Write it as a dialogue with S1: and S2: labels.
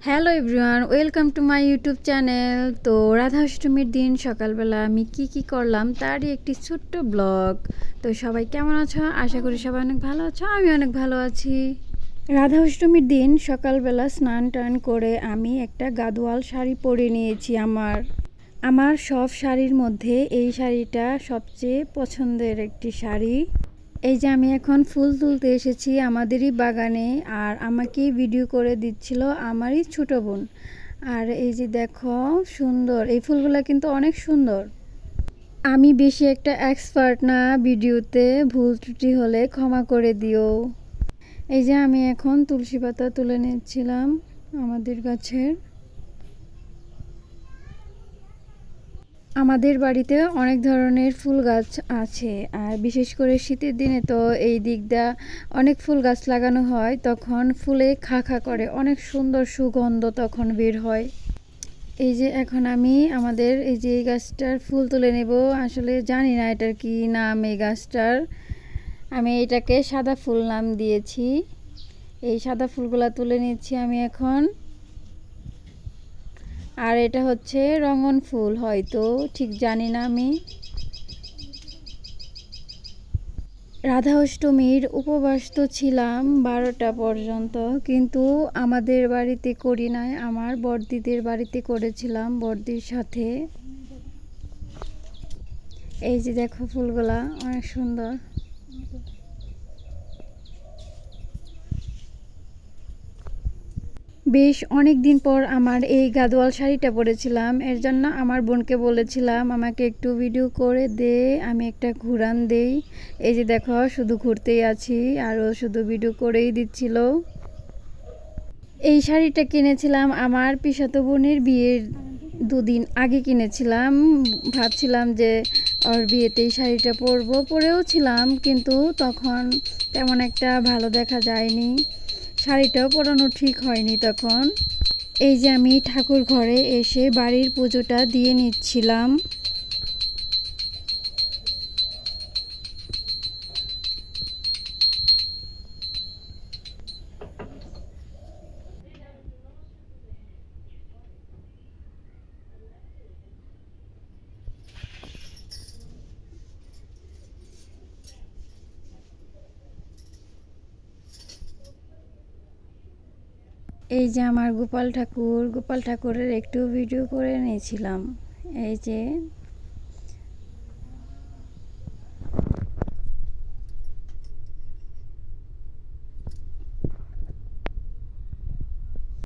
S1: Hello everyone, welcome to my YouTube channel. তো রাধা অষ্টমীর দিন সকালবেলা আমি কি করলাম তারই একটি ছোট্ট ব্লগ। তো সবাই কেমন আছো? আশা করি সবাই অনেক ভালো আছো, আমি অনেক ভালো আছি। রাধা অষ্টমীর দিন সকালবেলা স্নান টান করে আমি একটা গাদোয়াল শাড়ি পরে নিয়েছি। আমার সব শাড়ির মধ্যে এই শাড়িটা সবচেয়ে পছন্দের একটি শাড়ি। এই যে আমি এখন ফুল তুলতে এসেছি আমাদেরই বাগানে, আর আমাকে ভিডিও করে দিচ্ছিল আমারই ছোট বোন। আর এই যে দেখো, সুন্দর এই ফুলগুলো কিন্তু অনেক সুন্দর। আমি বেশি একটা এক্সপার্ট না ভিডিওতে, ভুল ত্রুটি হলে ক্ষমা করে দিও। এই যে আমি এখন তুলসী পাতা তুলে নিচ্ছিলাম আমাদের গাছের। আমাদের বাড়িতে অনেক ধরনের ফুল গাছ আছে, আর বিশেষ করে শীতের দিনে তো এই দিক দিয়ে অনেক ফুল গাছ লাগানো হয়, তখন ফুলে খা খা করে, অনেক সুন্দর সুগন্ধ তখন বের হয়। এই যে এখন আমি আমাদের এই যে এই গাছটার ফুল তুলে নেব। আসলে জানি না এটার কি নাম এই গাছটার, আমি এটাকে সাদা ফুল নাম দিয়েছি। এই সাদা ফুলগুলা তুলে নিচ্ছি আমি এখন। আর এটা হচ্ছে রঙন ফুল, হয়তো ঠিক জানি না আমি। রাধা অষ্টমীর উপবাস তো ছিলাম 12টা পর্যন্ত, কিন্তু আমাদের বাড়িতে করি নাই, আমার বড়দিদের বাড়িতে করেছিলাম বড়দির সাথে। এই যে দেখো ফুলগুলা অনেক সুন্দর। বেশ অনেক দিন পর আমার এই গাদোয়াল শাড়িটা পরেছিলাম, এর জন্য আমার বোনকে বলেছিলাম আমাকে একটু ভিডিও করে দে, আমি একটা ঘুরান দেই। এই যে দেখো শুধু ঘুরতেই আছি, আর ও শুধু ভিডিও করেই দিচ্ছিল। এই শাড়িটা কিনেছিলাম আমার পিসাতো বোনের বিয়ের 2 দিন আগে কিনেছিলাম। ভাবছিলাম যে ওর বিয়েতে এই শাড়িটা পরবো, পরেও ছিলাম, কিন্তু তখন তেমন একটা ভালো দেখা যায়নি, শাড়িটাও পরানো ঠিক হয়নি তখন। এই যে আমি ঠাকুর ঘরে এসে বাড়ির পুজোটা দিয়ে নিচ্ছিলাম। এই যে আমার গোপাল ঠাকুরের একটু ভিডিও করে নিয়েছিলাম। এই যে